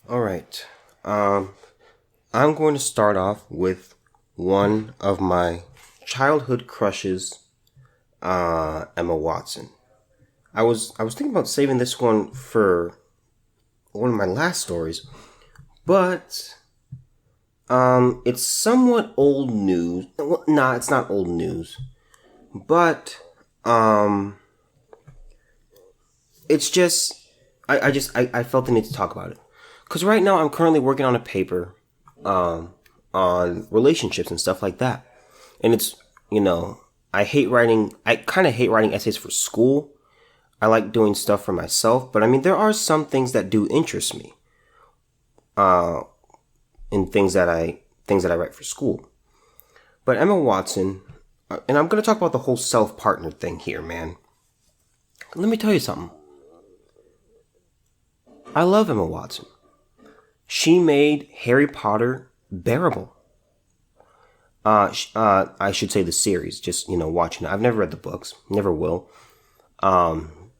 All right. Um, I'm going to start off with one of my childhood crushes, Emma Watson. I was thinking about saving this one for one of my last stories, but it's somewhat old news. Well, nah, it's not old news, but um, it's just I felt the need to talk about it because right now I'm currently working on a paper um, on relationships and stuff like that. And it's, you know, I kind of hate writing essays for school. I like doing stuff for myself, but I mean, there are some things that do interest me in things that I write for school. But Emma Watson, and I'm going to talk about the whole self-partnered thing here, man. Let me tell you something. I love Emma Watson. She made Harry Potter bearable. I should say the series, just, watching it. I've never read the books, never will.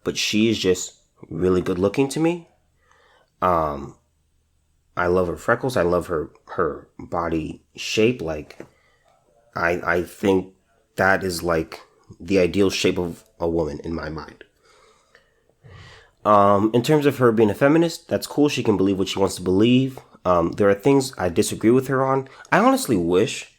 But she is just really good looking to me. I love her freckles. I love her body shape. Like, I think that is like the ideal shape of a woman in my mind. In terms of her being a feminist, that's cool. She can believe what she wants to believe. There are things I disagree with her on. I honestly wish,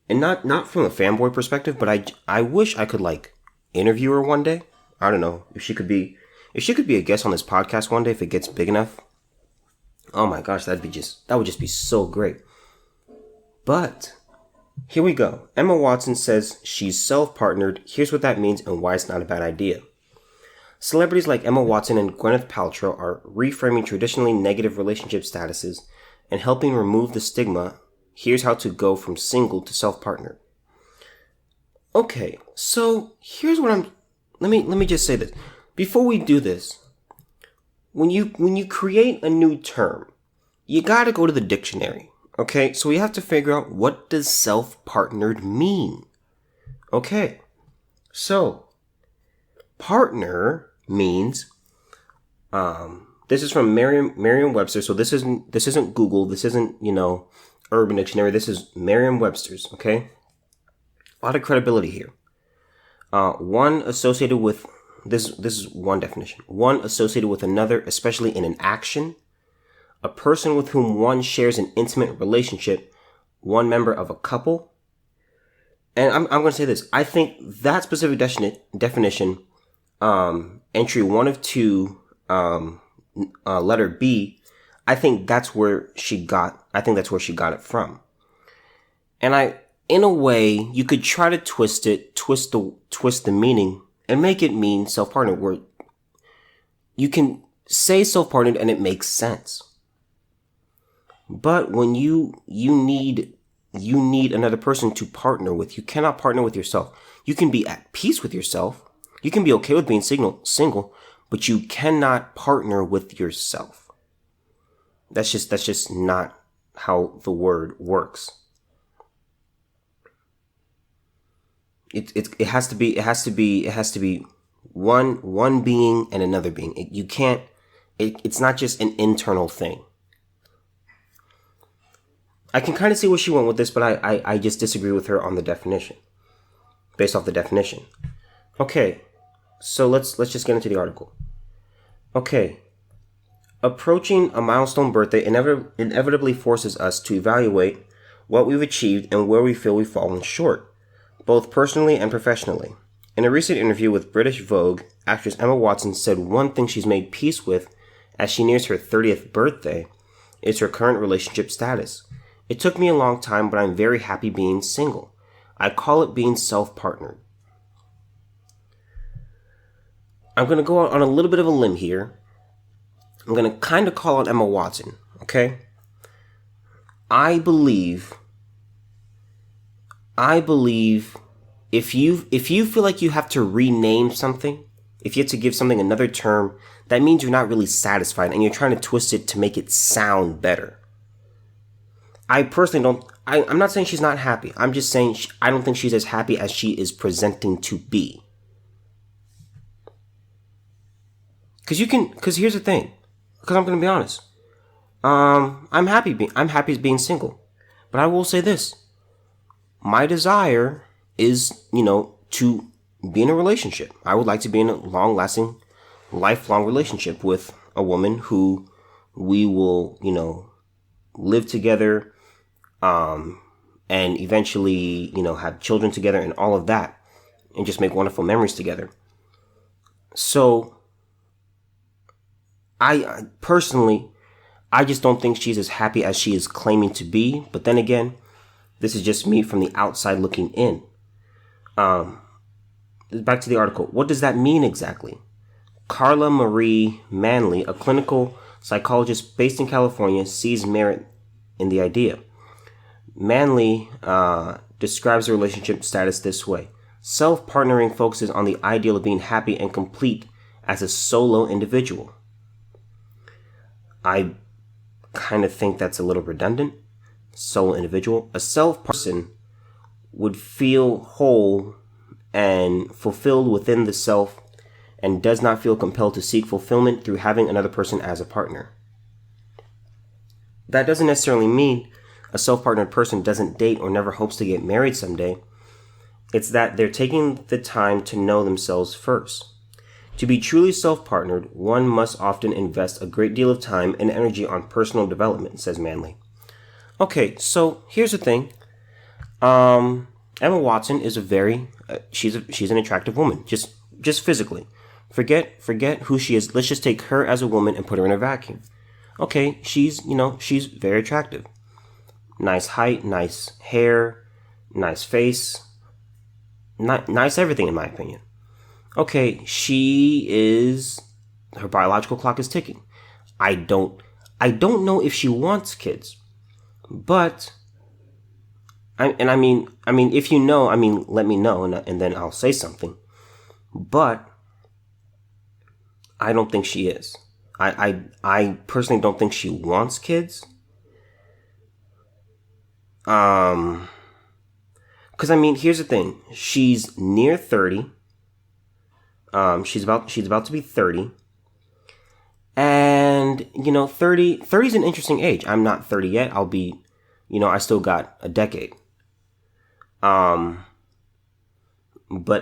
and not from a fanboy perspective, but I wish I could like interview her one day. I don't know if she could be a guest on this podcast one day if it gets big enough. Oh my gosh, that would just be so great. But here we go. Emma Watson says she's self-partnered. Here's what that means and why it's not a bad idea. Celebrities like Emma Watson and Gwyneth Paltrow are reframing traditionally negative relationship statuses and helping remove the stigma. Here's how to go from single to self-partnered. Okay, so here's what let me just say this. Before we do this, when you create a new term, you got to go to the dictionary. Okay? So we have to figure out, what does self-partnered mean? Okay. So, partner means, this is from Merriam-Webster, so this isn't Google, this isn't, Urban Dictionary, this is Merriam-Webster's, okay? A lot of credibility here. One associated with, this is one definition, one associated with another, especially in an action, a person with whom one shares an intimate relationship, one member of a couple. And I'm going to say this, I think that specific definition, entry 1 of 2, letter B, I think that's where she got it from. And in a way, you could try to twist the meaning and make it mean self-partnered, where you can say self-partnered and it makes sense. But when you need another person to partner with, you cannot partner with yourself. You can be at peace with yourself. You can be okay with being single, but you cannot partner with yourself. That's just not how the word works. It has to be one being and another being. It's not just an internal thing. I can kind of see where she went with this, but I just disagree with her on the definition. Based off the definition. Okay, so let's just get into the article. Okay. Approaching a milestone birthday inevitably forces us to evaluate what we've achieved and where we feel we've fallen short, both personally and professionally. In a recent interview with British Vogue, actress Emma Watson said one thing she's made peace with as she nears her 30th birthday is her current relationship status. It took me a long time, but I'm very happy being single. I call it being self-partnered. I'm going to go on a little bit of a limb here. I'm going to kind of call out Emma Watson, okay? I believe if you feel like you have to rename something, if you have to give something another term, that means you're not really satisfied and you're trying to twist it to make it sound better. I personally don't, I'm not saying she's not happy. I'm just saying I don't think she's as happy as she is presenting to be. Because here's the thing. Because I'm going to be honest. I'm happy being single. But I will say this. My desire is, to be in a relationship. I would like to be in a long-lasting, lifelong relationship with a woman who we will, live together, and eventually, have children together and all of that, and just make wonderful memories together. So, I personally, I just don't think she's as happy as she is claiming to be. But then again, this is just me from the outside looking in. Back to the article. What does that mean exactly? Carla Marie Manley, a clinical psychologist based in California, sees merit in the idea. Manley describes the relationship status this way. Self-partnering focuses on the ideal of being happy and complete as a solo individual. I kind of think that's a little redundant. Solo individual. A self person would feel whole and fulfilled within the self and does not feel compelled to seek fulfillment through having another person as a partner. That doesn't necessarily mean a self-partnered person doesn't date or never hopes to get married someday. It's that they're taking the time to know themselves first. To be truly self-partnered, one must often invest a great deal of time and energy on personal development, says Manley. Okay, so here's the thing. Emma Watson is she's an attractive woman, just physically. Forget who she is. Let's just take her as a woman and put her in a vacuum. Okay, she's very attractive. Nice height, nice hair, nice face, nice everything in my opinion. Okay, her biological clock is ticking. I don't know if she wants kids, but I mean, if you know, let me know, and then I'll say something. But I don't think she is. I personally don't think she wants kids. Because here's the thing. She's near 30. She's about to be 30. And 30 is an interesting age. I'm not 30 yet. I'll be, I still got a decade. But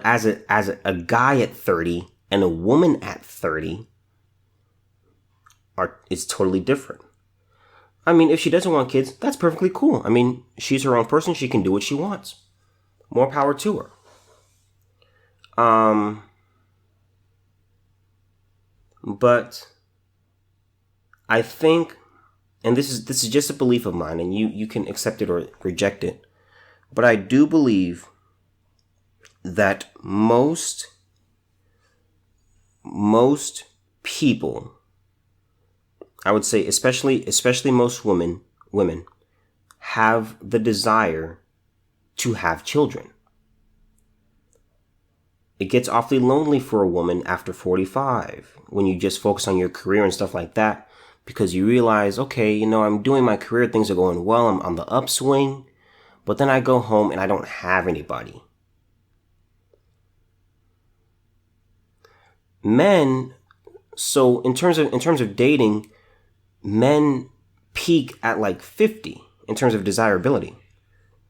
as a guy at 30 and a woman at 30 is totally different. If she doesn't want kids, that's perfectly cool. She's her own person. She can do what she wants. More power to her. But I think, and this is just a belief of mine, and you can accept it or reject it, but I do believe that most people, I would say especially most women have the desire to have children. It gets awfully lonely for a woman after 45 when you just focus on your career and stuff like that, because you realize, okay, I'm doing my career, things are going well, I'm on the upswing, but then I go home and I don't have anybody. Men, so in terms of dating, men peak at like 50 in terms of desirability.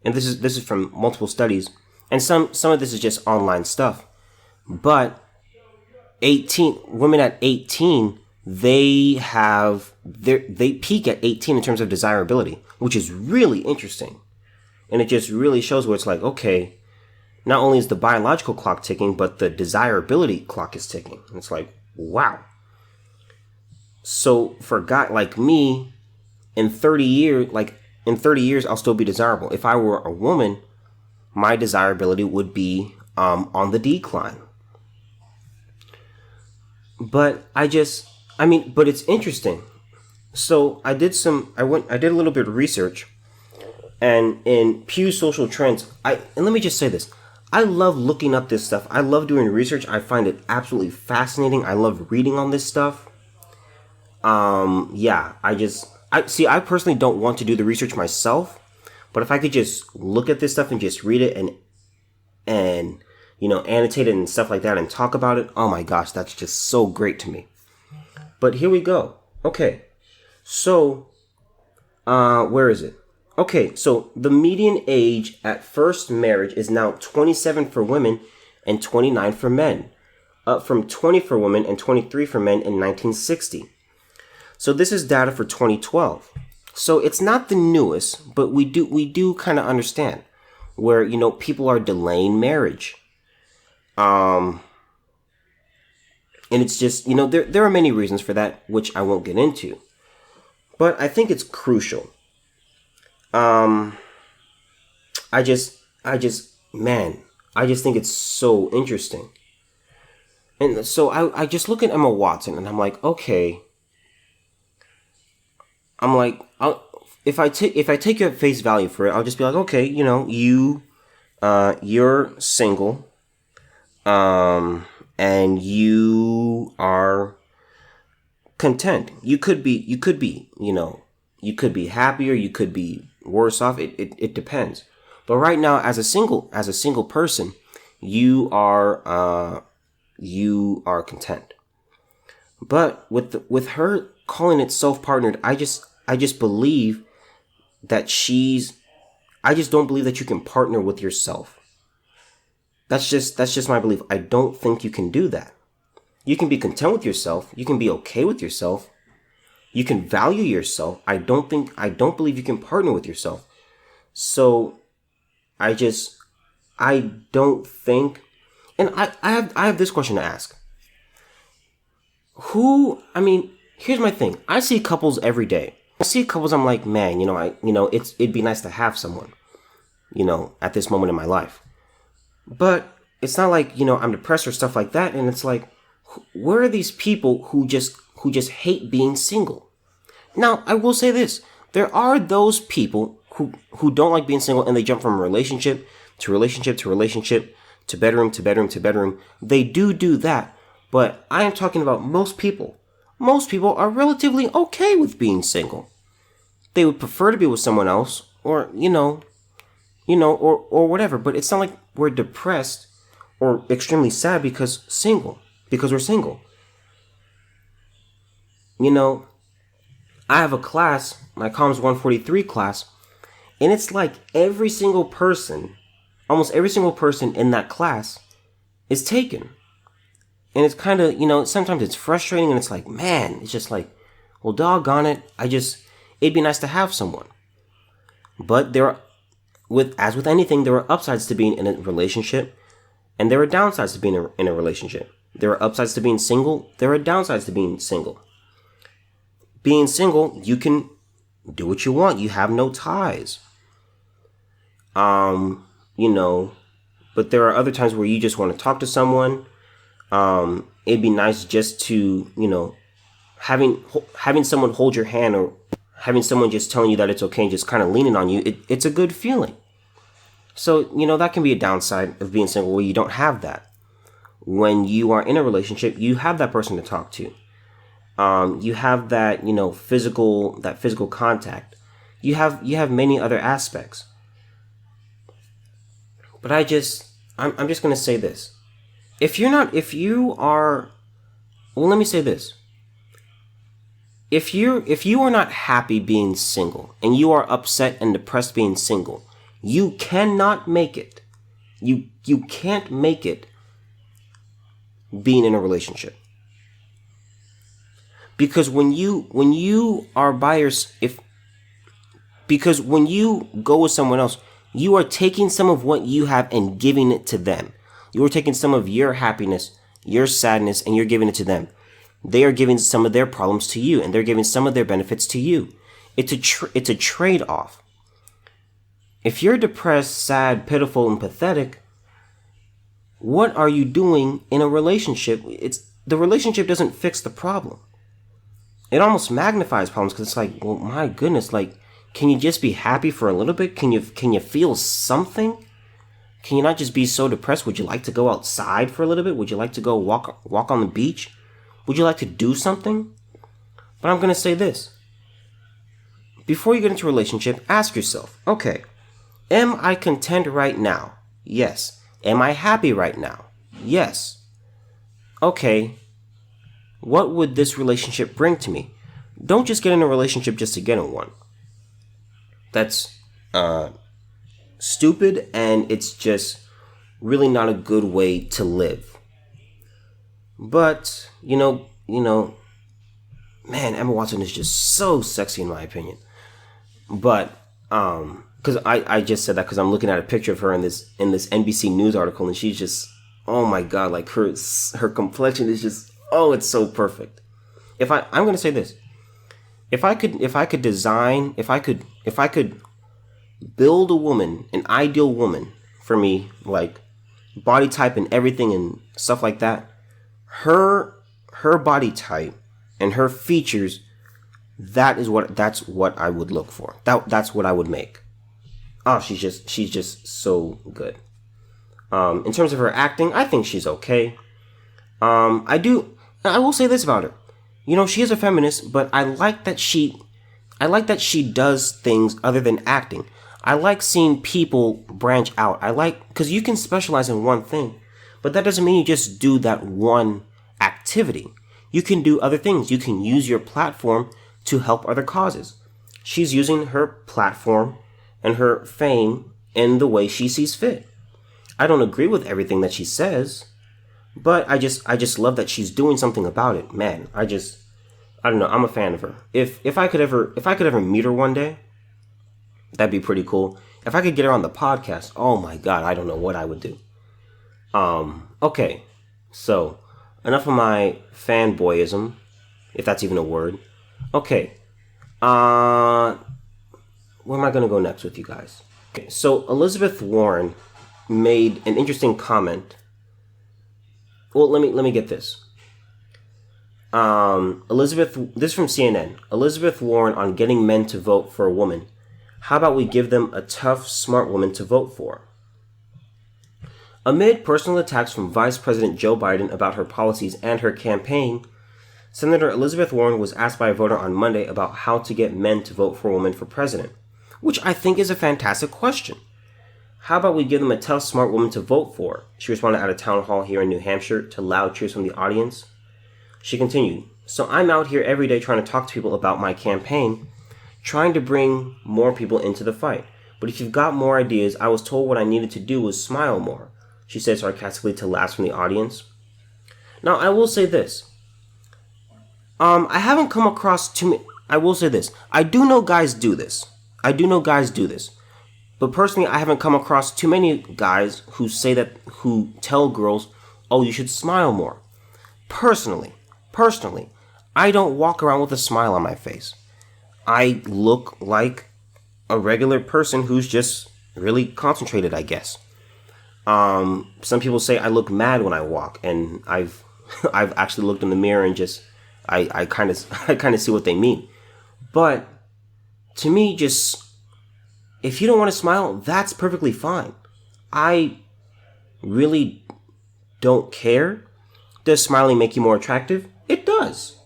And this is from multiple studies, and some of this is just online stuff. But women at 18, they peak at 18 in terms of desirability, which is really interesting. And it just really shows where it's like, okay, not only is the biological clock ticking, but the desirability clock is ticking. And it's like, wow. So for a guy like me, in 30 years, I'll still be desirable. If I were a woman, my desirability would be on the decline. But but it's interesting. So I did a little bit of research, and in Pew Social Trends, and let me just say this. I love looking up this stuff. I love doing research. I find it absolutely fascinating. I love reading on this stuff. I personally don't want to do the research myself, but if I could just look at this stuff and just read it and annotate it and stuff like that and talk about it, oh my gosh, that's just so great to me. But here we go. Okay. So Where is it? Okay, so the median age at first marriage is now 27 for women and 29 for men, up from 20 for women and 23 for men in 1960. So this is data for 2012. So it's not the newest, but we do kind of understand where, people are delaying marriage. And it's just, there are many reasons for that, which I won't get into. But I think it's crucial. I just think it's so interesting. And so I just look at Emma Watson and I'm like, okay. I'm like, if I take you at face value for it, I'll just be like, okay, you're single, and you are content. You could be, you could be happier, you could be worse off. It depends. But right now, as a single person, you are content. But with her calling it self-partnered, I just believe that I just don't believe that you can partner with yourself. That's just my belief. I don't think you can do that. You can be content with yourself. You can be okay with yourself. You can value yourself. I don't believe you can partner with yourself. So I don't think, and I have this question to ask. Here's my thing. I see couples every day. I see couples, I'm like, man, it'd be nice to have someone, at this moment in my life. But it's not like, I'm depressed or stuff like that. And it's like, where are these people who just hate being single? Now, I will say this. There are those people who don't like being single and they jump from relationship to relationship to relationship to bedroom to bedroom to bedroom. They do that. But I am talking about most people. Most people are relatively okay with being single. They would prefer to be with someone else or, or whatever. But it's not like we're depressed or extremely sad because we're single. I have a class, my Comms 143 class, and it's like almost every single person in that class is taken. And it's kind of, sometimes it's frustrating and it's like, man, it's just like, well, doggone it. It'd be nice to have someone. But as with anything, there are upsides to being in a relationship and there are downsides to being in a relationship. There are upsides to being single. There are downsides to being single. Being single, you can do what you want. You have no ties. But there are other times where you just want to talk to someone. It'd be nice just to, having someone hold your hand or having someone just telling you that it's okay and just kind of leaning on you. It's a good feeling. So, that can be a downside of being single where you don't have that. When you are in a relationship, you have that person to talk to. You have that, physical contact. You have many other aspects. But I'm just going to say this. Let me say this. If you are not happy being single and you are upset and depressed being single, you cannot make it. You can't make it being in a relationship. Because when you are because when you go with someone else, you are taking some of what you have and giving it to them. You are taking some of your happiness, your sadness, and you're giving it to them. They are giving some of their problems to you, and they're giving some of their benefits to you. It's a trade-off. If you're depressed, sad, pitiful, and pathetic, what are you doing in a relationship? The relationship doesn't fix the problem. It almost magnifies problems because it's like, well, my goodness, like, can you just be happy for a little bit? Can you feel something? Can you not just be so depressed? Would you like to go outside for a little bit? Would you like to go walk on the beach? Would you like to do something? But I'm going to say this. Before you get into a relationship, ask yourself, okay, am I content right now? Yes. Am I happy right now? Yes. Okay. What would this relationship bring to me? Don't just get in a relationship just to get in one. that's stupid, and it's just really not a good way to live. But man, Emma Watson is just so sexy in my opinion. But because I just said that because I'm looking at a picture of her in this NBC News article, and she's just, oh my god, like her complexion is just, oh, it's so perfect. I'm gonna say this, if I could build a woman, an ideal woman for me, like body type and everything and stuff like that, her body type and her features, that's what I would look for. That's what I would make. Oh, she's just so good. In terms of her acting, I think she's okay. I will say this about her. She is a feminist, but I like that she does things other than acting. I like seeing people branch out. Because you can specialize in one thing, but that doesn't mean you just do that one activity. You can do other things. You can use your platform to help other causes. She's using her platform and her fame in the way she sees fit. I don't agree with everything that she says, but I just love that she's doing something about it. Man, I don't know. I'm a fan of her. If I could ever meet her one day, that'd be pretty cool. If I could get her on the podcast, oh my god, I don't know what I would do. Okay, so enough of my fanboyism, if that's even a word. Okay, where am I gonna go next with you guys? Okay, so Elizabeth Warren made an interesting comment. Well, let me get this. This is from CNN. Elizabeth Warren on getting men to vote for a woman. How about we give them a tough, smart woman to vote for? Amid personal attacks from Vice President Joe Biden about her policies and her campaign, Senator Elizabeth Warren was asked by a voter on Monday about how to get men to vote for a woman for president, which I think is a fantastic question. How about we give them a tough, smart woman to vote for? She responded at a town hall here in New Hampshire to loud cheers from the audience. She continued, so I'm out here every day trying to talk to people about my campaign, trying to bring more people into the fight. But if you've got more ideas, I was told what I needed to do was smile more, she said sarcastically to laughs from the audience. Now, I will say this. I haven't come across too many. I will say this. I do know guys do this. But personally, I haven't come across too many guys who tell girls, oh, you should smile more. Personally, I don't walk around with a smile on my face. I look like a regular person who's just really concentrated, I guess. Some people say I look mad when I walk, and I've actually looked in the mirror and just I kind of see what they mean. But to me, just if you don't want to smile, that's perfectly fine. I really don't care. Does smiling make you more attractive? It does.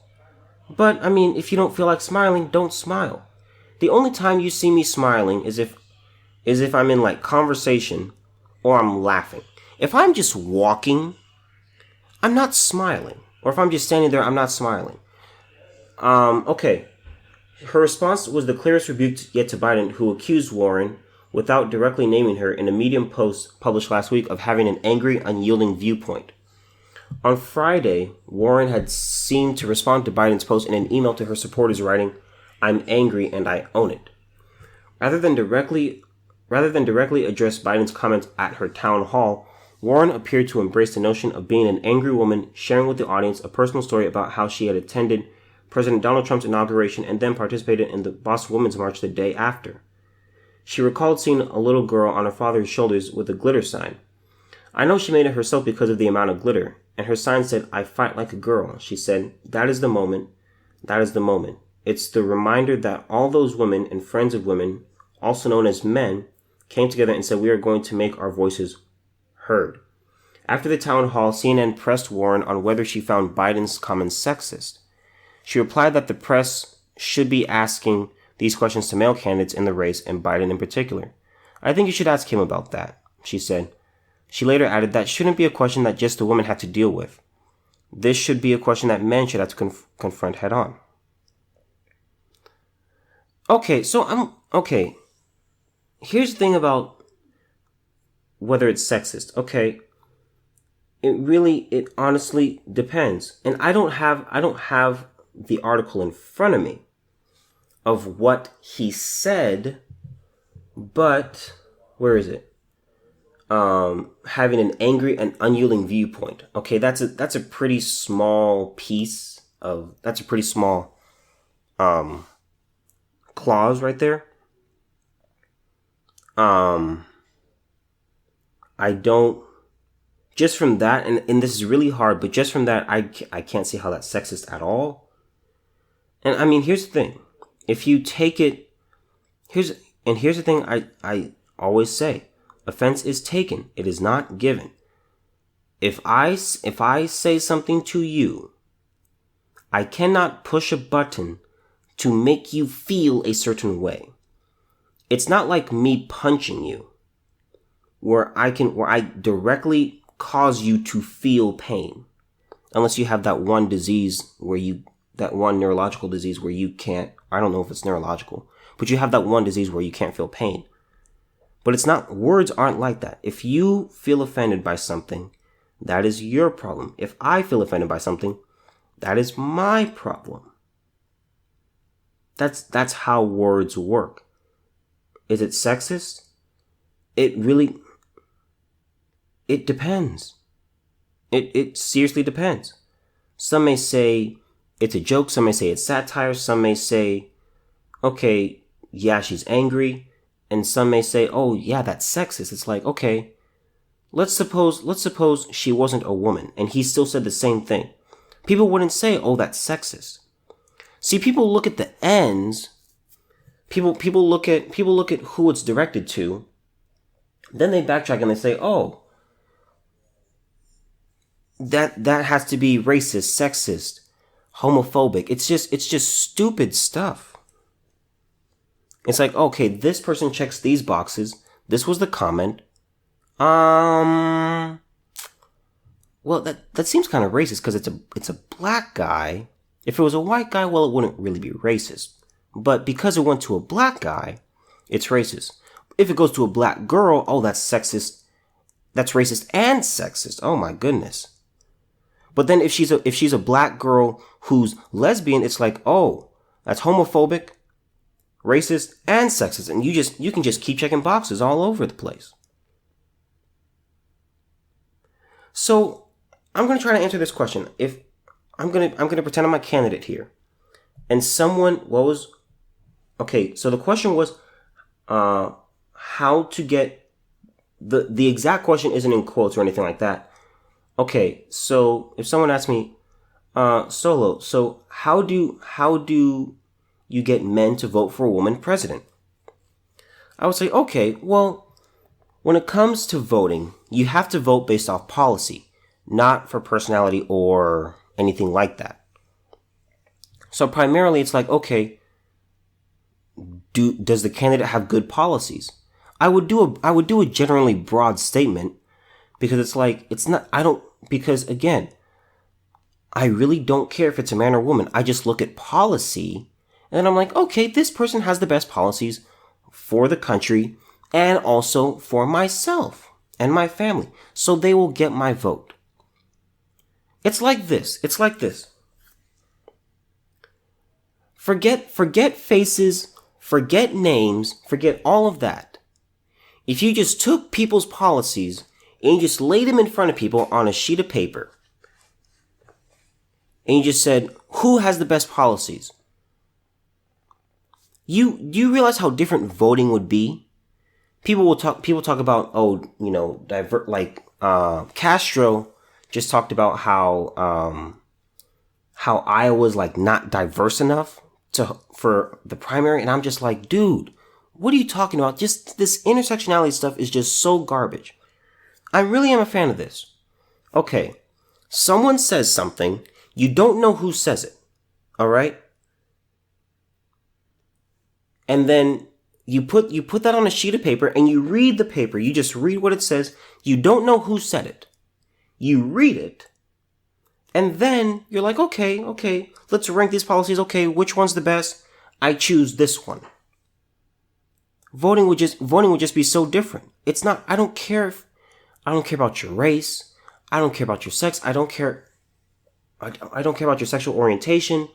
But I mean, if you don't feel like smiling, don't smile. The only time you see me smiling is if I'm in like conversation or I'm laughing. If I'm just walking, I'm not smiling. Or if I'm just standing there, I'm not smiling. Okay. Her response was the clearest rebuke yet to Biden, who accused Warren, without directly naming her, in a Medium post published last week of having an angry, unyielding viewpoint. On Friday, Warren had seemed to respond to Biden's post in an email to her supporters writing, I'm angry and I own it. Rather than directly address Biden's comments at her town hall, Warren appeared to embrace the notion of being an angry woman, sharing with the audience a personal story about how she had attended President Donald Trump's inauguration and then participated in the Boston Women's March the day after. She recalled seeing a little girl on her father's shoulders with a glitter sign. I know she made it herself because of the amount of glitter, and her sign said, I fight like a girl. She said, that is the moment. It's the reminder that all those women and friends of women, also known as men, came together and said we are going to make our voices heard. After the town hall, CNN pressed Warren on whether she found Biden's comments sexist. She replied that the press should be asking these questions to male candidates in the race and Biden in particular. I think you should ask him about that, she said. She later added that shouldn't be a question that just the women have to deal with. This should be a question that men should have to confront head on. Okay. here's the thing about whether it's sexist. Okay, it honestly depends. And I don't have the article in front of me of what he said, but where is it? Having an angry and unyielding viewpoint. Okay, that's a pretty small piece of, that's a pretty small clause right there. I don't, just from that, and this is really hard, but just from that, I can't see how that's sexist at all. And I mean, here's the thing. If you take it, here's the thing I always say. Offense is taken. It is not given. If I say something to you, I cannot push a button to make you feel a certain way. It's not like me punching you, where I directly cause you to feel pain. Unless you have that one disease that one neurological disease where you can't, I don't know if it's neurological, but you have that one disease where you can't feel pain. But it's not, words aren't like that. If you feel offended by something, that is your problem. If I feel offended by something, that is my problem. That's how words work. Is it sexist? It depends. It seriously depends. Some may say it's a joke, some may say it's satire, some may say, okay, yeah, she's angry. And some may say, oh, yeah, that's sexist. It's like, okay, let's suppose she wasn't a woman and he still said the same thing. People wouldn't say, oh, that's sexist. See, people look at the ends. People look at who it's directed to. Then they backtrack and they say, oh, that has to be racist, sexist, homophobic. It's just stupid stuff. It's like, okay, this person checks these boxes. This was the comment. Well, that seems kind of racist because it's a black guy. If it was a white guy, well, it wouldn't really be racist. But because it went to a black guy, it's racist. If it goes to a black girl, oh, that's sexist. That's racist and sexist. Oh my goodness. But then if she's a black girl who's lesbian, it's like, oh, that's homophobic, racist, and sexist, and you can just keep checking boxes all over the place. So I'm gonna try to answer this question. If I'm gonna pretend I'm a candidate here, and someone okay. So the question was, how to get the exact question isn't in quotes or anything like that. Okay, so if someone asks me, Solo, so how do you get men to vote for a woman president? I would say, okay, well, when it comes to voting, you have to vote based off policy, not for personality or anything like that. So primarily it's like, okay, does the candidate have good policies? I would do a generally broad statement because it's like, because again, I really don't care if it's a man or woman. I just look at policy and I'm like, okay, this person has the best policies for the country and also for myself and my family. So they will get my vote. It's like this. Forget faces, forget names, forget all of that. If you just took people's policies and you just laid them in front of people on a sheet of paper and you just said, who has the best policies? Do you realize how different voting would be? People talk about, Castro just talked about how Iowa's like not diverse enough for the primary, and I'm just like, dude, what are you talking about? Just this intersectionality stuff is just so garbage. I really am a fan of this. Okay, someone says something, you don't know who says it, all right? And then you put that on a sheet of paper and you read the paper. You just read what it says. You don't know who said it. You read it. And then you're like, okay, let's rank these policies. Okay, which one's the best? I choose this one. Voting would just be so different. It's not. I don't care about your race. I don't care about your sex. I don't care about your sexual orientation.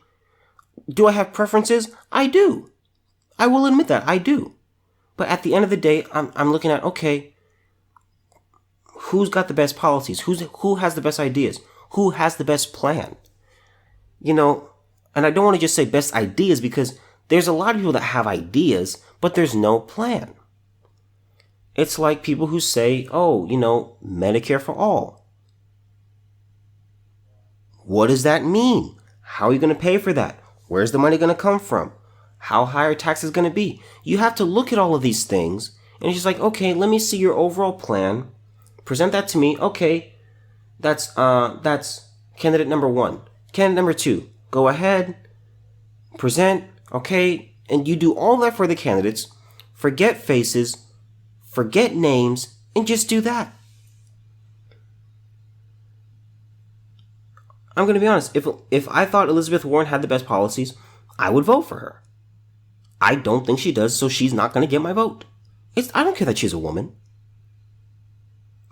Do I have preferences? I do. I will admit that I do. But at the end of the day, I'm looking at, okay, who's got the best policies? Who has the best ideas? Who has the best plan? And I don't want to just say best ideas, because there's a lot of people that have ideas, but there's no plan. It's like people who say, oh, Medicare for all. What does that mean? How are you going to pay for that? Where's the money going to come from? How high are taxes going to be? You have to look at all of these things, and it's just like, okay, let me see your overall plan. Present that to me. Okay, that's candidate number 1. Candidate number 2. Go ahead, present. Okay, and you do all that for the candidates. Forget faces, forget names, and just do that. I'm going to be honest. If I thought Elizabeth Warren had the best policies, I would vote for her. I don't think she does, so she's not going to get my vote. I don't care that she's a woman.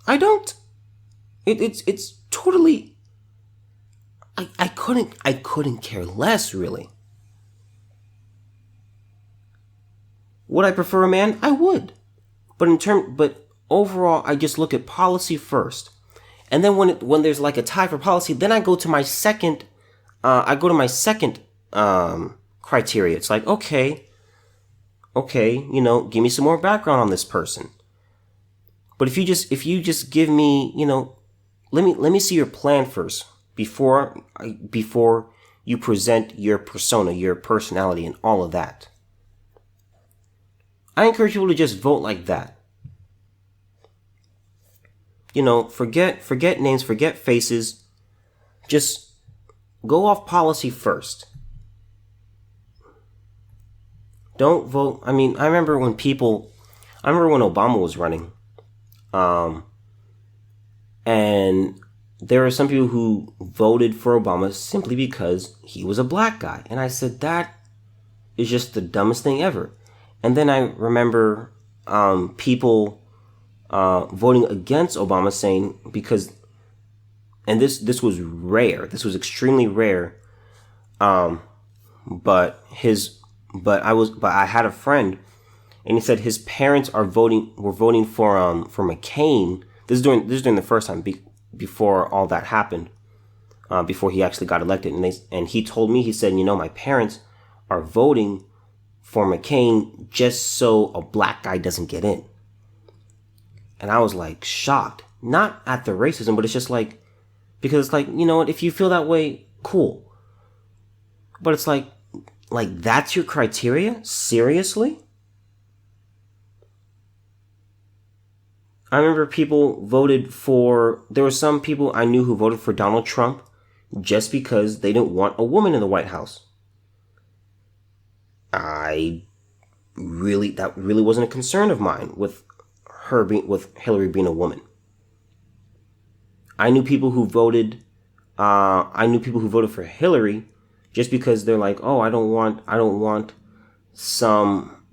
I don't. It's totally. I couldn't care less, really. Would I prefer a man? I would. But overall, I just look at policy first. And then when there's like a tie for policy, then I go to my second criteria. It's like, okay, give me some more background on this person. But if you just give me, let me see your plan first before you present your persona, your personality, and all of that. I encourage people to just vote like that. Forget names, forget faces. Just go off policy first. Don't vote. I remember when Obama was running. And there are some people who voted for Obama simply because he was a black guy. And I said, that is just the dumbest thing ever. And then I remember people voting against Obama, saying, because, and this was rare. This was extremely rare. But I had a friend, and he said his parents were voting for McCain. This is during the first time before all that happened, before he actually got elected. And he told me, he said, my parents are voting for McCain just so a black guy doesn't get in. And I was like shocked, not at the racism, but it's just like, because it's like, what, if you feel that way, cool. But it's like that's your criteria? Seriously? I remember there were some people I knew who voted for Donald Trump just because they didn't want a woman in the White House. That really wasn't a concern of mine with Hillary being a woman. I knew people who voted for Hillary just because they're like, oh, I don't want some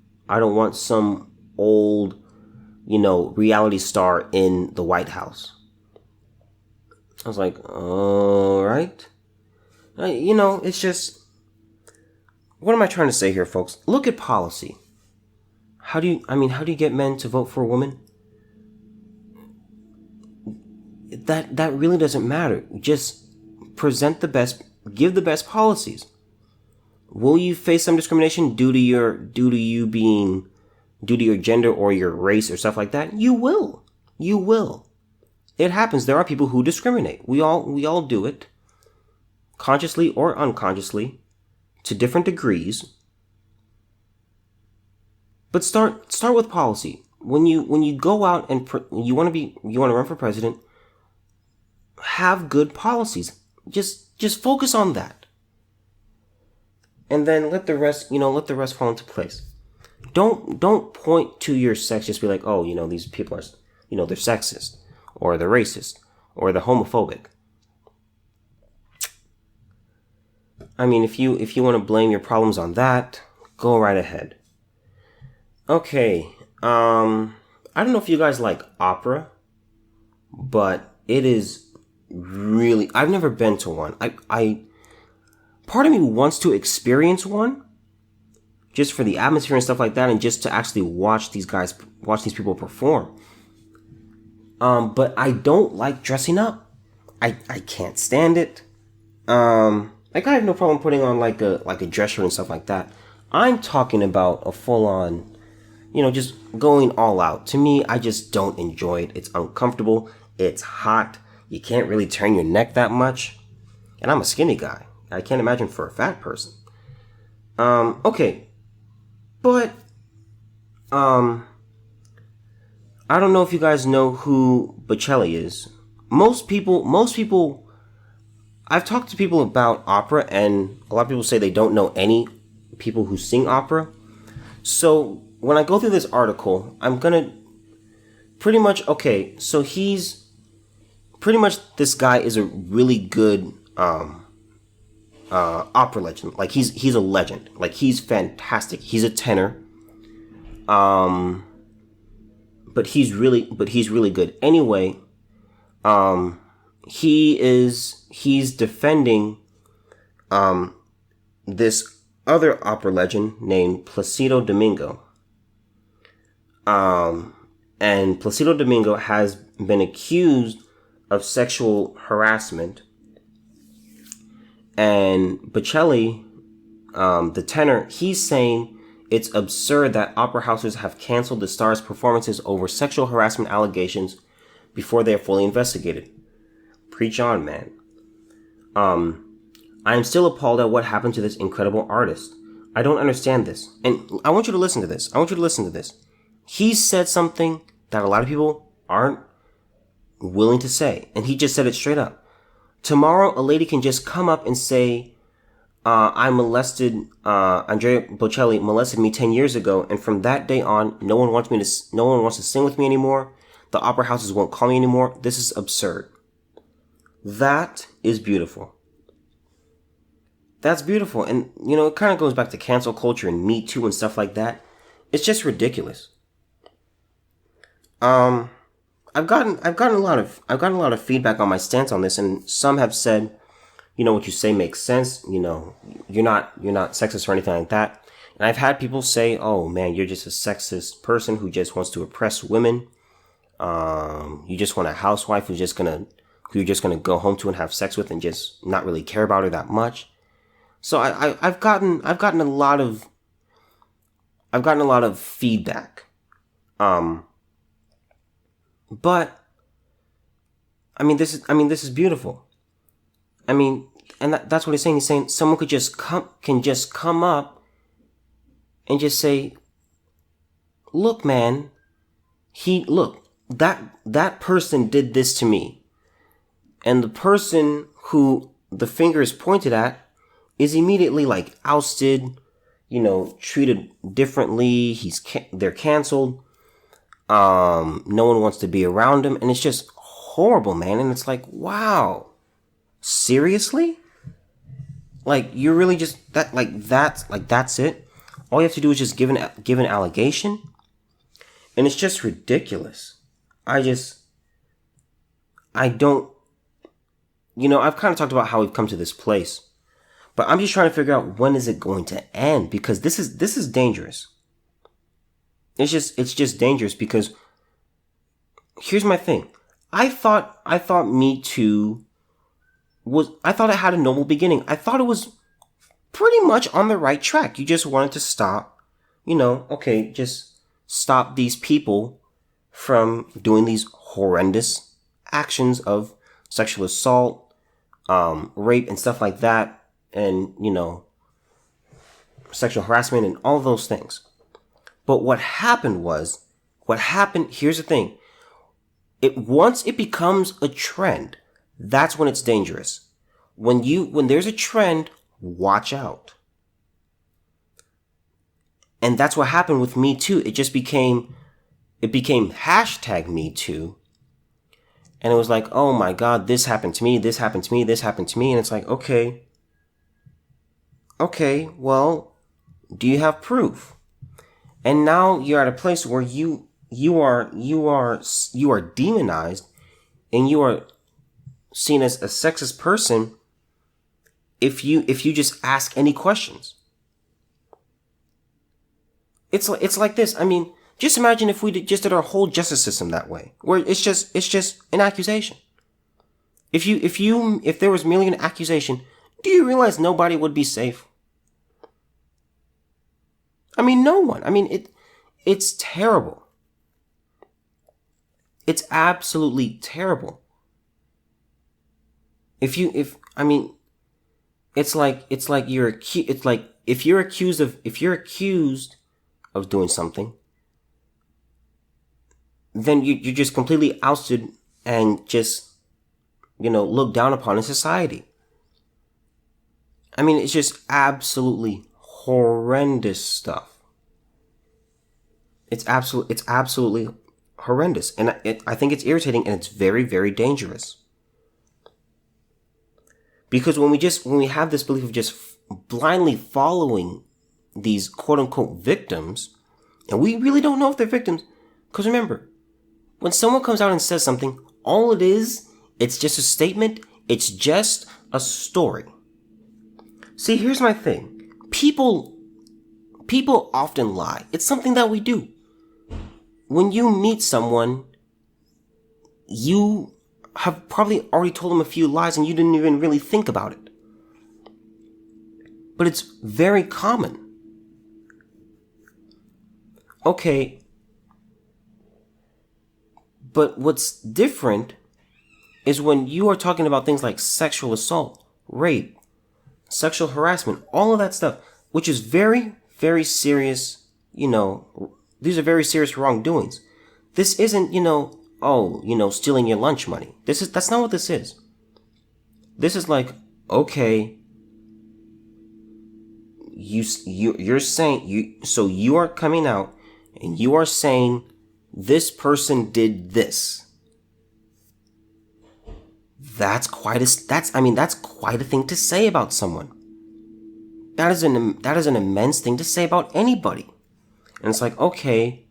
old, reality star in the White House. I was like, all right. It's just, what am I trying to say here, folks? Look at policy. How do you get men to vote for a woman? That really doesn't matter. Just present give the best policies. Will you face some discrimination due to your gender or your race or stuff like that? You will. It happens. There are people who discriminate. We all do it, consciously or unconsciously, to different degrees. But start with policy. When you go out and you want to run for president, have good policies. Just focus on that. And then let the rest fall into place. Don't point to your sex, just be like, oh, these people are, they're sexist, or they're racist, or they're homophobic. If you want to blame your problems on that, go right ahead. Okay. I don't know if you guys like opera, but it is really. I've never been to one. Part of me wants to experience one just for the atmosphere and stuff like that, and just to actually watch these people perform. But I don't like dressing up. I can't stand it. Like I have no problem putting on like a dress shirt and stuff like that. I'm talking about a full on, just going all out. To me, I just don't enjoy it. It's uncomfortable. It's hot. You can't really turn your neck that much. And I'm a skinny guy. I can't imagine for a fat person. Okay. But, I don't know if you guys know who Bocelli is. Most people, I've talked to people about opera, and a lot of people say they don't know any people who sing opera. So when I go through this article, I'm gonna pretty much, okay, so he's pretty much, this guy is a really good opera legend. Like he's a legend. Like he's fantastic. He's a tenor. But he's really good. Anyway, he's defending this other opera legend named Placido Domingo. And Placido Domingo has been accused of sexual harassment. And Bocelli, the tenor, he's saying it's absurd that opera houses have canceled the star's performances over sexual harassment allegations before they are fully investigated. Preach on, man. I am still appalled at what happened to this incredible artist. I don't understand this. And I want you to listen to this. He said something that a lot of people aren't willing to say. And he just said it straight up. Tomorrow, a lady can just come up and say, I molested, Andrea Bocelli molested me 10 years ago. And from that day on, no one wants to sing with me anymore. The opera houses won't call me anymore. This is absurd. That is beautiful. That's beautiful. And, it kind of goes back to cancel culture and Me Too and stuff like that. It's just ridiculous. I've gotten a lot of feedback on my stance on this, and some have said, what you say makes sense. You're not sexist or anything like that. And I've had people say, oh man, you're just a sexist person who just wants to oppress women. You just want a housewife who you're just gonna go home to and have sex with and just not really care about her that much. So I've gotten a lot of feedback. But this is beautiful. And that's what he's saying. He's saying someone can just come up and just say, look, man, that person did this to me. And the person who the finger is pointed at is immediately ousted, treated differently. They're canceled. No one wants to be around him, and it's just horrible, man. And it's like, wow, seriously? You're really just that's it? All you have to do is just give an allegation? And it's just ridiculous. I don't, I've kind of talked about how we've come to this place, but I'm just trying to figure out when is it going to end, because this is dangerous. It's just dangerous, because here's my thing. I thought Me Too I thought it had a noble beginning. I thought it was pretty much on the right track. You just wanted to stop, just stop these people from doing these horrendous actions of sexual assault, rape and stuff like that, and, sexual harassment and all those things. But what happened, here's the thing. Once it becomes a trend, that's when it's dangerous. When there's a trend, watch out. And that's what happened with Me Too. It became hashtag Me Too. And it was like, oh my God, this happened to me, this happened to me, this happened to me. And it's like, okay, well, do you have proof? And now you're at a place where you are demonized, and you are seen as a sexist person if you just ask any questions. It's like this. I mean, just imagine if we just did our whole justice system that way, where it's just an accusation. If there was merely an accusation, do you realize nobody would be safe? I mean, no one. I mean, it's terrible. It's absolutely terrible. I mean, it's like if you're accused of doing something, then you're just completely ousted and just, looked down upon in society. I mean, it's just absolutely horrendous stuff. It's absolutely horrendous. And I think it's irritating, and it's very, very dangerous. Because when we have this belief of just blindly following these quote unquote victims, and we really don't know if they're victims, because remember, when someone comes out and says something, all it is, it's just a statement, it's just a story. See, here's my thing. People often lie. It's something that we do. When you meet someone, you have probably already told them a few lies and you didn't even really think about it. But it's very common. Okay. But what's different is when you are talking about things like sexual assault, rape, sexual harassment, all of that stuff, which is very, very serious, these are very serious wrongdoings. This isn't, stealing your lunch money. That's not what this is. This is like, okay, you're saying, so you are coming out and you are saying this person did this. That's quite a thing to say about someone. That is an immense thing to say about anybody. And it's like, okay,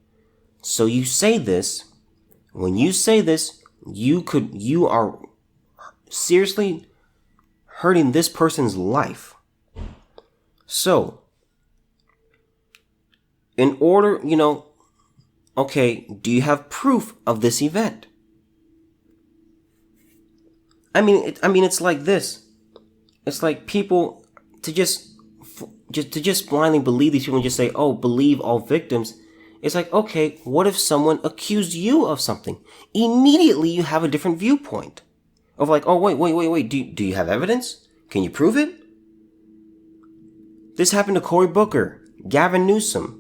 so you say this. When you say this, you are seriously hurting this person's life. So, in order, okay, do you have proof of this event? I mean, it's like this. It's like people to just blindly believe these people and just say, oh, believe all victims. It's like, okay, what if someone accused you of something? Immediately you have a different viewpoint of like, oh, wait. Do you have evidence? Can you prove it? This happened to Cory Booker, Gavin Newsom.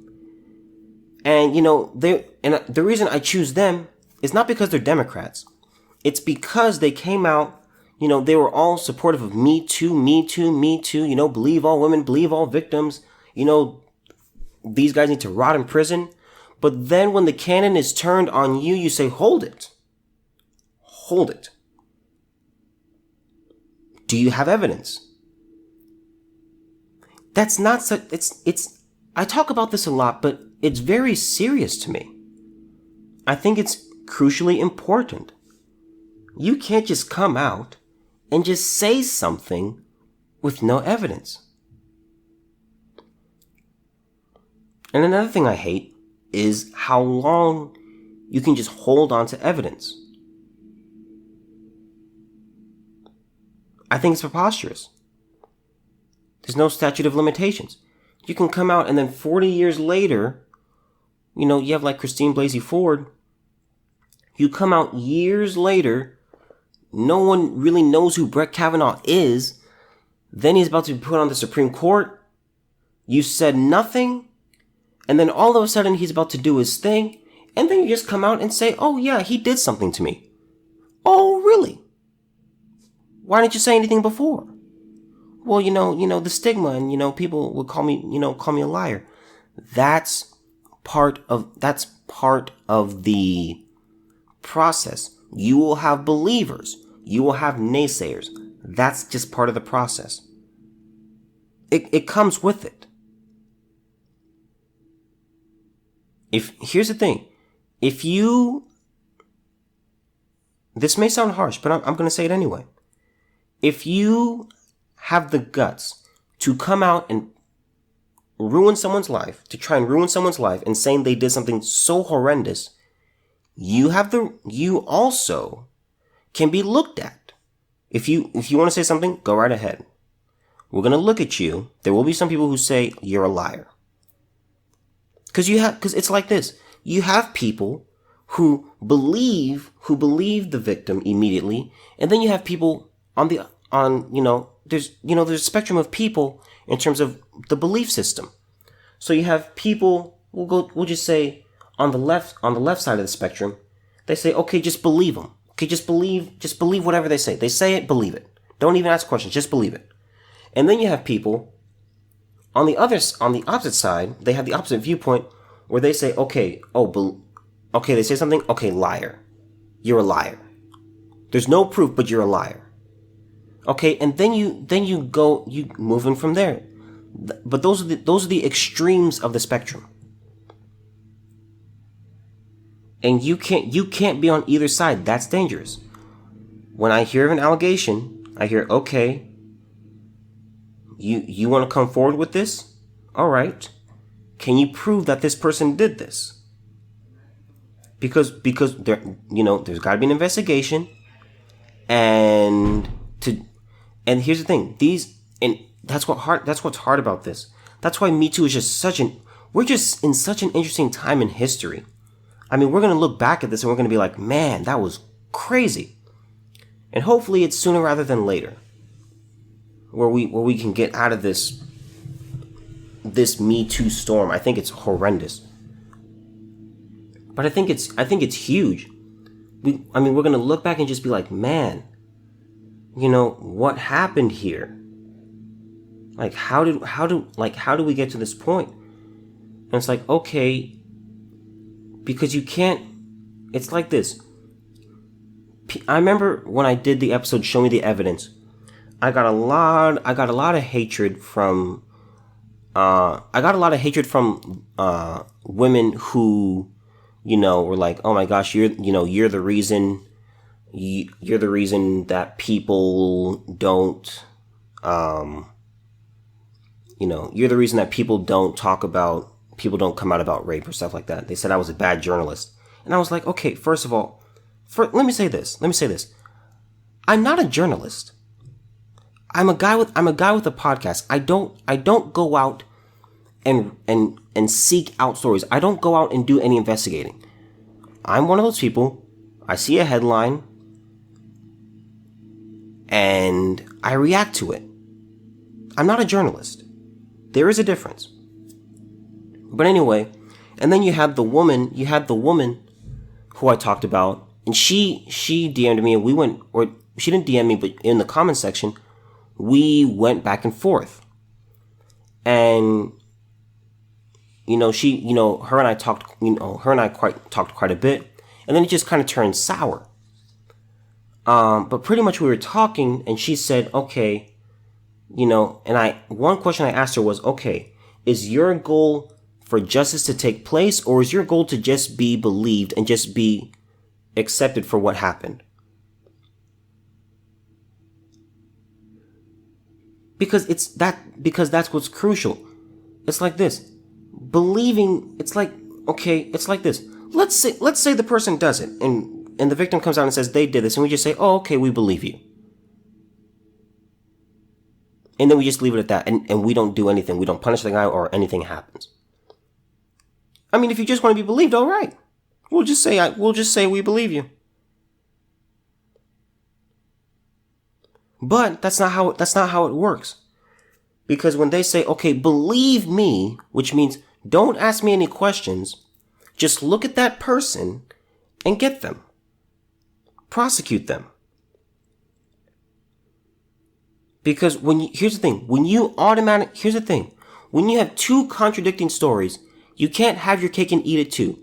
And, the reason I choose them is not because they're Democrats. It's because they came out, they were all supportive of Me Too, believe all women, believe all victims, these guys need to rot in prison. But then when the cannon is turned on you, you say, hold it. Hold it. Do you have evidence? That's not such, I talk about this a lot, but it's very serious to me. I think it's crucially important. You can't just come out and just say something with no evidence. And another thing I hate is how long you can just hold on to evidence. I think it's preposterous. There's no statute of limitations. You can come out and then 40 years later, you have like Christine Blasey Ford. You come out years later, no one really knows who Brett Kavanaugh is. Then he's about to be put on the Supreme Court. You said nothing. And then all of a sudden he's about to do his thing. And then you just come out and say, oh yeah, he did something to me. Oh, really? Why didn't you say anything before? Well, the stigma and, people would call me a liar. That's part of the process. You will have believers. You will have naysayers. That's just part of the process. It comes with it. here's the thing, if you, this may sound harsh, but I'm going to say it anyway. If you have the guts to come out and ruin someone's life, to try and ruin someone's life and saying they did something so horrendous, you also can be looked at. If you want to say something, go right ahead. We're going to look at you. There will be some people who say you're a liar. Because it's like this. You have people who believe the victim immediately, and then you have people there's a spectrum of people in terms of the belief system. So you have people, we'll just say on the left side of the spectrum, they say, okay, just believe them. Okay, just believe whatever they say. They say it, believe it. Don't even ask questions, just believe it. And then you have people on the opposite side, they have the opposite viewpoint where they say, okay, they say something, okay, liar. You're a liar. There's no proof, but you're a liar. Okay, and then you move in from there. But those are the extremes of the spectrum. And you can't be on either side. That's dangerous. When I hear of an allegation, I hear, okay, you want to come forward with this? All right. Can you prove that this person did this? Because there's got to be an investigation, and here's the thing. That's what's hard about this. That's why Me Too is just we're just in such an interesting time in history. I mean, we're going to look back at this and we're going to be like, man, that was crazy. And hopefully it's sooner rather than later where we can get out of this Me Too storm. I think it's horrendous. But I think it's huge. We're going to look back and just be like, man, what happened here? Like, how do we get to this point? And it's like, okay, because you can't, it's like this. I remember when I did the episode Show Me the Evidence, I got a lot of hatred from women who, were like, oh my gosh, you're the reason that people don't, you're the reason that people don't come out about rape or stuff like that. They said I was a bad journalist. And I was like, okay, first of all, let me say this. I'm not a journalist. I'm a guy with a podcast. I don't go out and seek out stories. I don't go out and do any investigating. I'm one of those people. I see a headline and I react to it. I'm not a journalist. There is a difference. But anyway, and then you had the woman who I talked about, and she DM'd me, and she didn't DM me, but in the comment section, we went back and forth. And, her and I talked quite a bit, and then it just kind of turned sour. But pretty much we were talking, and she said, okay, and one question I asked her was, okay, is your goal for justice to take place, or is your goal to just be believed and just be accepted for what happened? Because that's what's crucial. It's like this. Believing, it's like this. Let's say the person does it, and the victim comes out and says they did this, and we just say, oh, okay, we believe you. And then we just leave it at that, and we don't do anything. We don't punish the guy or anything happens. I mean, if you just want to be believed, all right. We'll just say we believe you. But that's not how it works. Because when they say, okay, believe me, which means don't ask me any questions, just look at that person and get them. Prosecute them. Because here's the thing, when you have two contradicting stories, you can't have your cake and eat it too.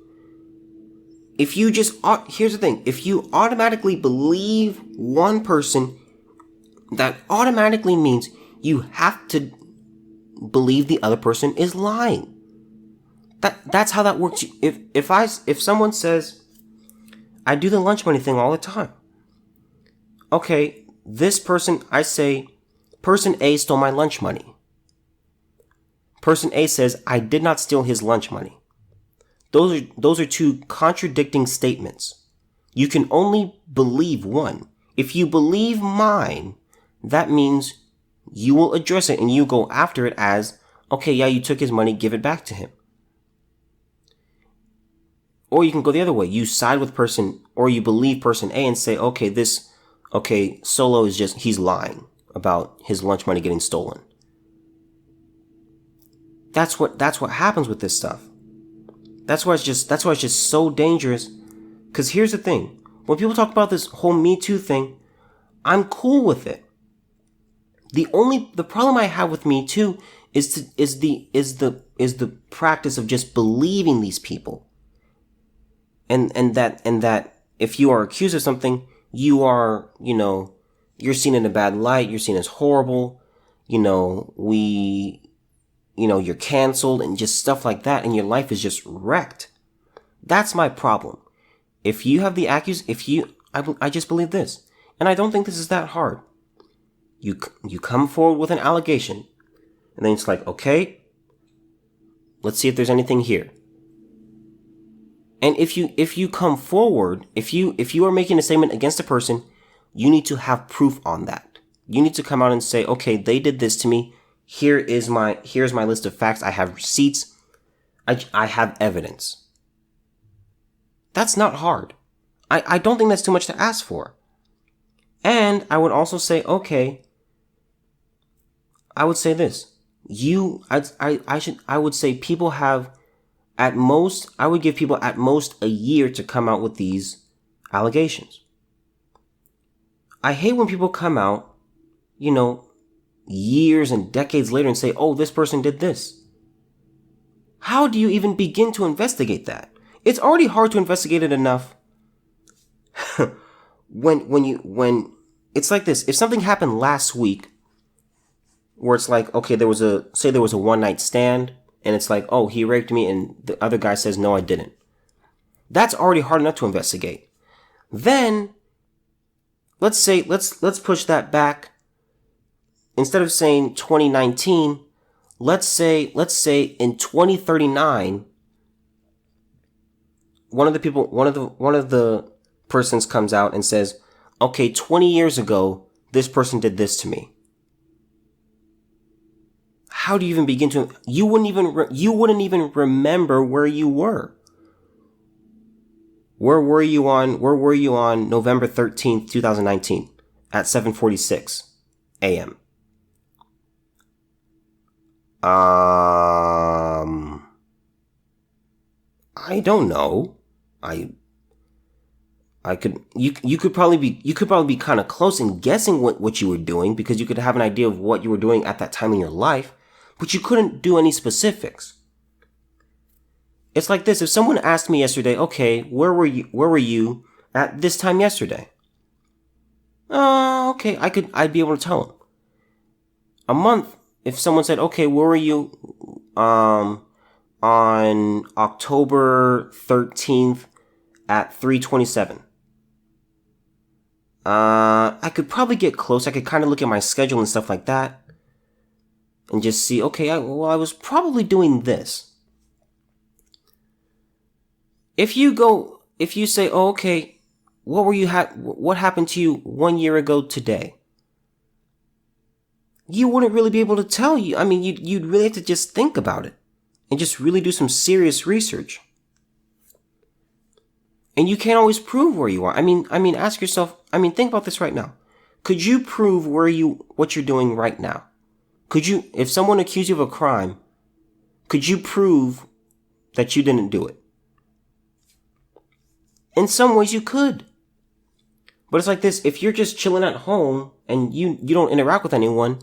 Here's the thing, if you automatically believe one person, that automatically means you have to believe the other person is lying. That's how that works. If someone says, I do the lunch money thing all the time. Okay, this person, I say, person A stole my lunch money. Person A says, I did not steal his lunch money. Those are two contradicting statements. You can only believe one. If you believe mine, that means you will address it and you go after it as, okay, yeah, you took his money, give it back to him. Or you can go the other way. You side with person, or you believe person A and say, okay, Solo he's lying about his lunch money getting stolen. That's what happens with this stuff. That's why it's just so dangerous. Cause here's the thing. When people talk about this whole Me Too thing, I'm cool with it. The problem I have with Me Too is the practice of just believing these people. And that if you are accused of something, you are, you're seen in a bad light, you're seen as horrible, you're canceled and just stuff like that, and your life is just wrecked. That's my problem. If you have the I just believe this. And I don't think this is that hard. You come forward with an allegation, and then it's like, okay, let's see if there's anything here. And if you come forward, if you are making a statement against a person, you need to have proof on that. You need to come out and say, okay, they did this to me. Here's my list of facts. I have receipts. I have evidence. That's not hard. I don't think that's too much to ask for. And I would also say, okay, I would say this. I would say people have I would give people at most a year to come out with these allegations. I hate when people come out, years and decades later and say, oh, this person did this. How do you even begin to investigate that? It's already hard to investigate it enough. when it's like this, if something happened last week where it's like, okay, there was a one night stand, and it's like, oh, he raped me, and the other guy says, no, I didn't. That's already hard enough to investigate. Then, let's push that back. Instead of saying 2019, let's say in 2039, one of the persons comes out and says, okay, 20 years ago, this person did this to me. How do you even begin to? You wouldn't even remember where you were. Where were you on November 13th, 2019 at 7:46 a.m.? I don't know. You could probably be kind of close in guessing what you were doing, because you could have an idea of what you were doing at that time in your life, but you couldn't do any specifics. It's like this. If someone asked me yesterday, okay, where were you at this time yesterday? Okay, I'd be able to tell them. A month, if someone said, okay, where were you, on October 13th at 3:27? I could probably get close. I could kind of look at my schedule and stuff like that and just see, okay, I was probably doing this. If you say, oh, okay, what happened to you 1 year ago today? You wouldn't really be able to tell you. I mean, you'd really have to just think about it and just really do some serious research. And you can't always prove where you are. I mean, ask yourself, think about this right now. Could you prove what you're doing right now? Could you, if someone accused you of a crime, could you prove that you didn't do it? In some ways you could. But it's like this, if you're just chilling at home and you don't interact with anyone,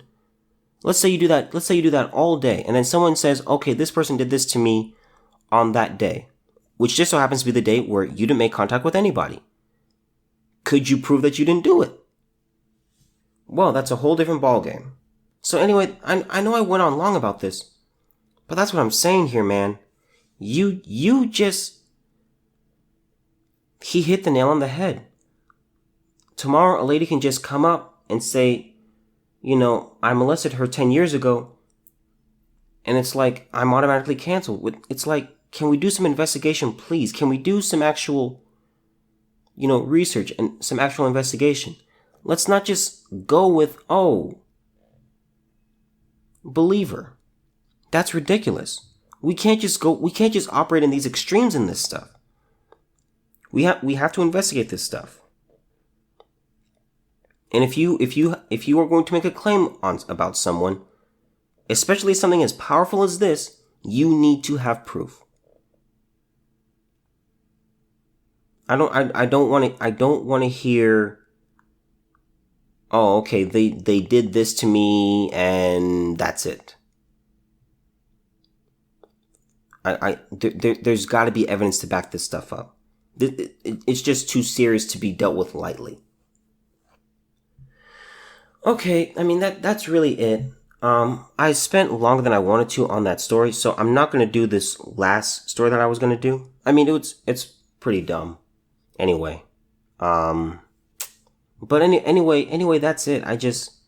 let's say you do that all day, and then someone says, okay, this person did this to me on that day, which just so happens to be the day where you didn't make contact with anybody. Could you prove that you didn't do it? Well, that's a whole different ballgame. So anyway, I know I went on long about this, but that's what I'm saying here, man. You just, he hit the nail on the head. Tomorrow, a lady can just come up and say, I molested her 10 years ago. And it's like, I'm automatically canceled. It's like, can we do some investigation, please? Can we do some actual, research and some actual investigation? Let's not just go with, believer. That's ridiculous. We can't just operate in these extremes in this stuff. We have to investigate this stuff. And if you are going to make a claim about someone, especially something as powerful as this, you need to have proof. I don't want to hear, oh, okay, they did this to me and that's it. There's got to be evidence to back this stuff up. It's just too serious to be dealt with lightly. Okay, I mean, that's really it. I spent longer than I wanted to on that story, so I'm not going to do this last story that I was going to do. I mean, it's pretty dumb. Anyway. But anyway, that's it. I just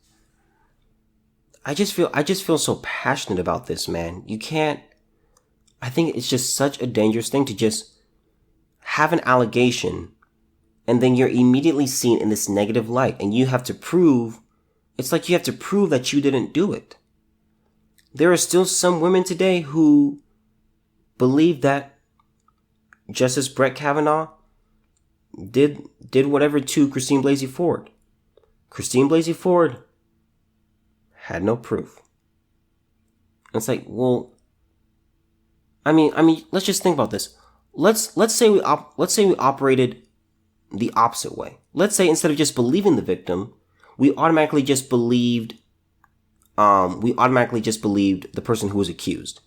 feel so passionate about this, man. I think it's just such a dangerous thing to just have an allegation and then you're immediately seen in this negative light and you have to prove, it's like you have to prove that you didn't do it. There are still some women today who believe that Justice Brett Kavanaugh did whatever to Christine Blasey Ford. Christine Blasey Ford had no proof. It's like, well, I mean, let's just think about this. Let's say we operated the opposite way. Let's say instead of just believing the victim, we automatically just believed the person who was accused.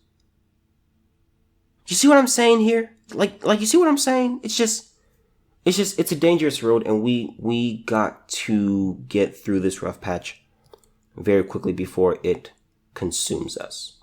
You see what I'm saying here? Like you see what I'm saying? It's a dangerous road, and we got to get through this rough patch very quickly before it consumes us.